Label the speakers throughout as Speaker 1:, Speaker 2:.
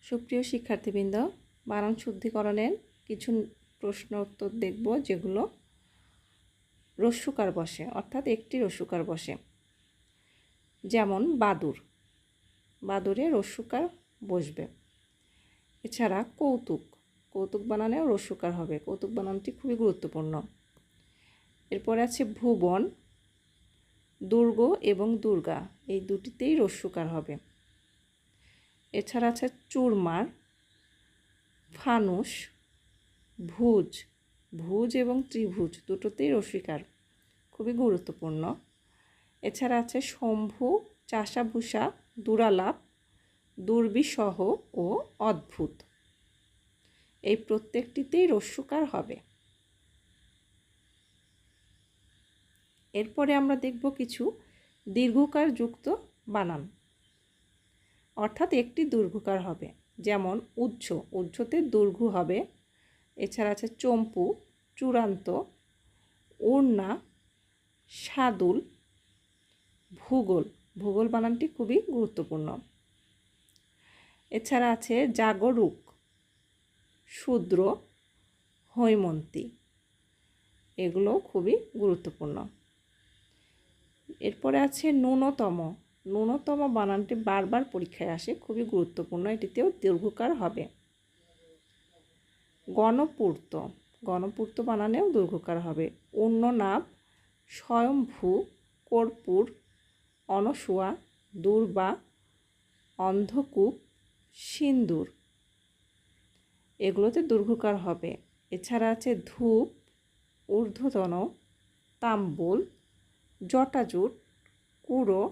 Speaker 1: সুপ্রিয় শিক্ষার্থীবৃন্দ, বানান শুদ্ধিকরণের কিছু প্রশ্ন উত্তর দেখব যেগুলো রস্যকার বসে, অর্থাৎ একটি রস্যকার বসে। যেমন বাদুর, বাদুরে রস্যকার বসবে। এছাড়া কৌতুক, কৌতুক বানানেও রস্যকার হবে। কৌতুক বানানটি খুবই গুরুত্বপূর্ণ। এরপরে আছে ভুবন, দুর্গ এবং দুর্গা, এই দুটিতেই রস্যকার হবে। এছাড়া আছে চুরমার, ফানুস, ভুজ, ভুজ এবং ত্রিভুজ দুটোতেই রস্যকার, খুবই গুরুত্বপূর্ণ। এছাড়া আছে শম্ভু, চাষাভূষা, দুরালাপ, দুর্বিসহ ও অদ্ভুত, এই প্রত্যেকটিতেই রস্যকার হবে। এরপরে আমরা দেখব কিছু দীর্ঘকার যুক্ত বানান, অর্থাৎ একটি দীর্ঘকার হবে। যেমন উজ্জ, উজ্জতে দীর্ঘ হবে। এছাড়া আছে চম্পু, চূড়ান্ত, ওড়না, শাদুল, ভূগোল, ভূগোল বানানটি খুবই গুরুত্বপূর্ণ। এছাড়া আছে জাগরুক, শূদ্র, হৈমন্তী, এগুলো খুবই গুরুত্বপূর্ণ। এরপরে আছে ন্যূনতম, ন্যূনতম বানানটি বারবার পরীক্ষায় আসে, খুবই গুরুত্বপূর্ণ, এটিতেও দীর্ঘকার হবে। গণপূর্ত, গণপূর্ত বানানেও দীর্ঘকার হবে। অন্যনাভ, স্বয়ম্ভু, কর্পূর, অনসূয়া, দুর্বা, অন্ধকূপ, সিন্দুর, এগুলোতে দীর্ঘকার হবে। এছাড়া আছে ধূপ, ঊর্ধ্বতন, তাম্বুল, জটাজুট, কুড়ো,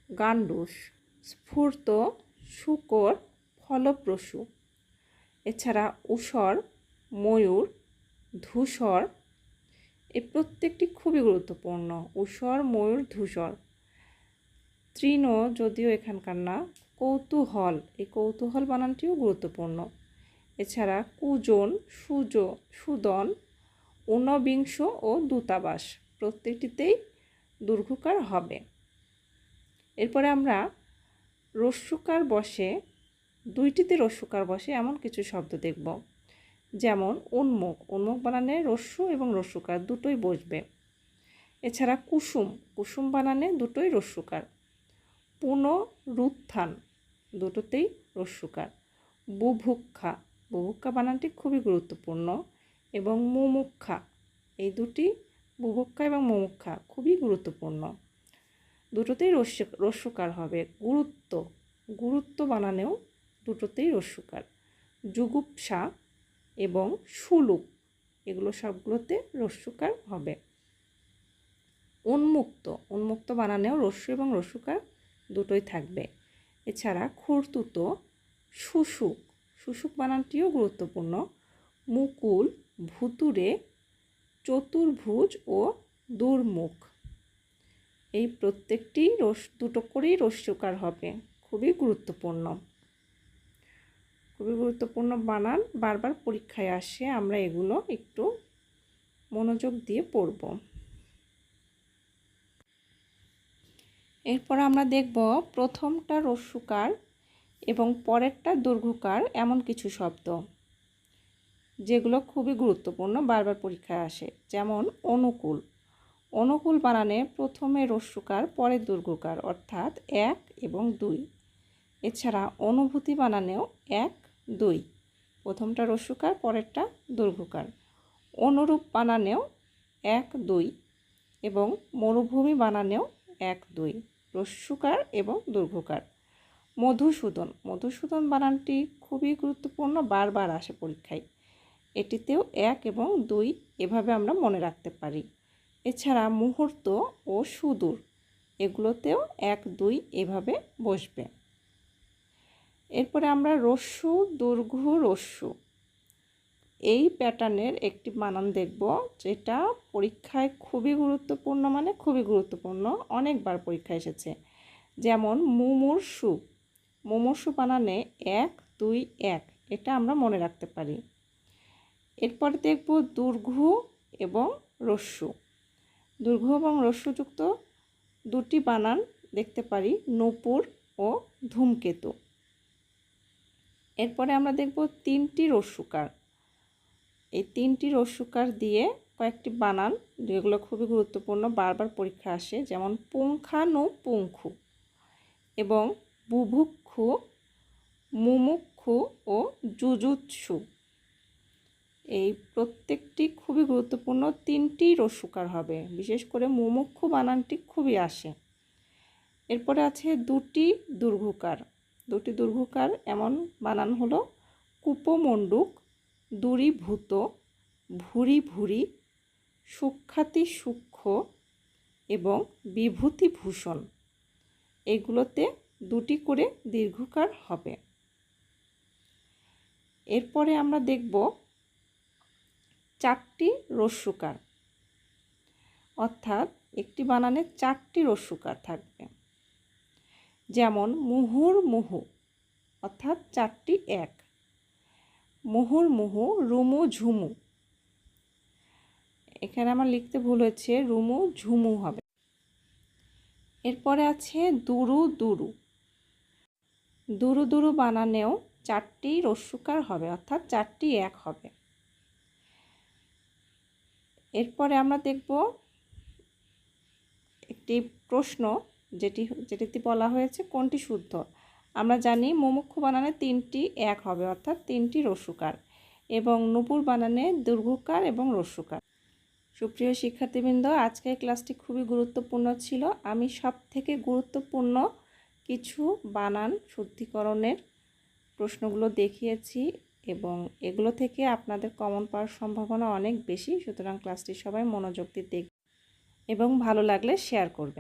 Speaker 1: গান্ডুস, স্ফূর্ত, শূকর, ফলপ্রসূ। এছাড়া ঊষর, ময়ূর, ধূসর, এই প্রত্যেকটি খুবই গুরুত্বপূর্ণ। ঊষর, ময়ূর, ধূসর। তৃণ যদিও এখানকার না, কৌতূহল, এই কৌতূহল বানানটিও গুরুত্বপূর্ণ। এছাড়া কুজন, সুদন, ঊনবিংশ ও দূতাবাস, প্রত্যেকটিতেই দীর্ঘকার হবে। এরপরে আমরা রস্যকার বসে, দুইটিতে রস্যকার বসে এমন কিছু শব্দ দেখব। যেমন উন্মুখ, উন্মুখ বানানে রস্য এবং রস্যকার দুটোই বসবে। এছাড়া কুসুম, কুসুম বানানে দুটোই রস্যকার। পুনরুত্থান, দুটোতেই রস্যকার। বুভুক্ষা, বুভুক্ষা বানানটি খুবই গুরুত্বপূর্ণ। এবং মুমুক্ষা, এই দুটি, বুভুক্ষা এবং মুমুক্ষা, খুবই গুরুত্বপূর্ণ, দুটোতেই রস্যকার হবে। গুরুত্ব, গুরুত্ব বানানেও দুটোতেই রস্যকার। জুগুপ্সা এবং সুলুক, এগুলো সবগুলোতে রস্যকার হবে। উন্মুক্ত, উন্মুক্ত বানানেও রস্য এবং রস্যকার দুটোই থাকবে। এছাড়া খুরতুত, শুশুক, শুশুক বানানটিও গুরুত্বপূর্ণ। মুকুল, ভুতুরে, চতুর্ভুজ ও দুর্মুখ, এই প্রত্যেকটি দুটো করেই রস্যকার হবে, খুবই গুরুত্বপূর্ণ। খুবই গুরুত্বপূর্ণ বানান, বারবার পরীক্ষায় আসে, আমরা এগুলো একটু মনোযোগ দিয়ে পড়ব। এরপর আমরা দেখব প্রথমটা রস্যকার এবং পরেরটা দীর্ঘকার এমন কিছু শব্দ যেগুলো খুবই গুরুত্বপূর্ণ, বারবার পরীক্ষায় আসে। যেমন অনুকূল, অনুকূল বানানে প্রথমে রস্যকার, পরে দীর্ঘকার, অর্থাৎ 1 এবং 2। এছাড়া অনুভূতি বানানেও 1, 2, প্রথমটা রস্যকার, পরেরটা দীর্ঘকার। অনুরূপ বানানেও 1, 2 এবং মরুভূমি বানানেও 1, 2, রস্যকার এবং দীর্ঘকার। মধুসূদন, মধুসূদন বানানটি খুবই গুরুত্বপূর্ণ, বারবার আসে পরীক্ষায়, এটিতেও 1 এবং 2 এভাবে আমরা মনে রাখতে পারি। এছাড়া মুহূর্ত ও সুদূর, এগুলোতেও 1, 2 এভাবে বসবে। এরপরে আমরা রস্যু, দীর্ঘ, রস্যু, এই প্যাটার্নের একটি বানান দেখব যেটা পরীক্ষায় খুবই গুরুত্বপূর্ণ, মানে খুবই গুরুত্বপূর্ণ, অনেকবার পরীক্ষায় এসেছে। যেমন মুমূর্ষু, মুমূর্ষু বানানে 1, 2, 1, এটা আমরা মনে রাখতে পারি। এরপর দেখব দীর্ঘ এবং রস্যু, দীর্ঘ এবং রস্যযুক্ত দুটি বানান দেখতে পারি, নূপুর ও ধূমকেতু। এরপরে আমরা দেখব 3টি রস্যুকার। এই 3টি রস্যুকার দিয়ে কয়েকটি বানান যেগুলো খুবই গুরুত্বপূর্ণ, বারবার পরীক্ষা আসে, যেমন পুঙ্খানুপুঙ্খু এবং বুভুক্ষু, মুমুক্ষু ও জুজুৎসু। এই প্রত্যেকটি খুবই গুরুত্বপূর্ণ, 3টি রস্যুকার হবে, বিশেষ করে মুমুক্ষু বানানটি খুবই আসে। এরপরে আছে 2টি দীর্ঘকার। 2টি দীর্ঘকার এমন বানান হলো কূপমণ্ডুক, দূরীভূত, ভুরি ভুরি, সূক্ষাতি সূক্ষ্ম এবং বিভূতিভূষণ। এগুলোতে 2টি করে দীর্ঘকার হবে। এরপরে আমরা দেখব 4টি রস্যুকার, অর্থাৎ একটি বানানে 4টি রস্যুকার থাকবে। যেমন মুহুর্মুহু, অর্থাৎ 4টি এক। মুহুর্মুহু, রুমু ঝুমু। এখানে আমার লিখতে ভুল হয়েছে, রুমু ঝুমু হবে। এরপরে আছে দুরু দুরু। দুরু দুরু বানানেও 4টি রস্যুকার হবে, অর্থাৎ 4টি এক হবে। এরপরে আমরা দেখব একটি প্রশ্ন যেটিতে বলা হয়েছে কোনটি শুদ্ধ। আমরা জানি মুমুক্ষু বানানে 3টি এক হবে, অর্থাৎ 3টি রস্যুকার, এবং নূপুর বানানে দীর্ঘকার এবং রস্যুকার। সুপ্রিয় শিক্ষার্থীবৃন্দ, আজকের ক্লাসটি খুবই গুরুত্বপূর্ণ ছিল। আমি সবথেকে গুরুত্বপূর্ণ কিছু বানান শুদ্ধিকরণের প্রশ্নগুলো দেখিয়েছি এবং এগুলো থেকে আপনাদের কমন পাওয়ার সম্ভাবনা অনেক বেশি। সুতরাং ক্লাসটি সবাই মনোযোগ দিয়ে দেখবেন এবং ভালো লাগলে শেয়ার করবেন।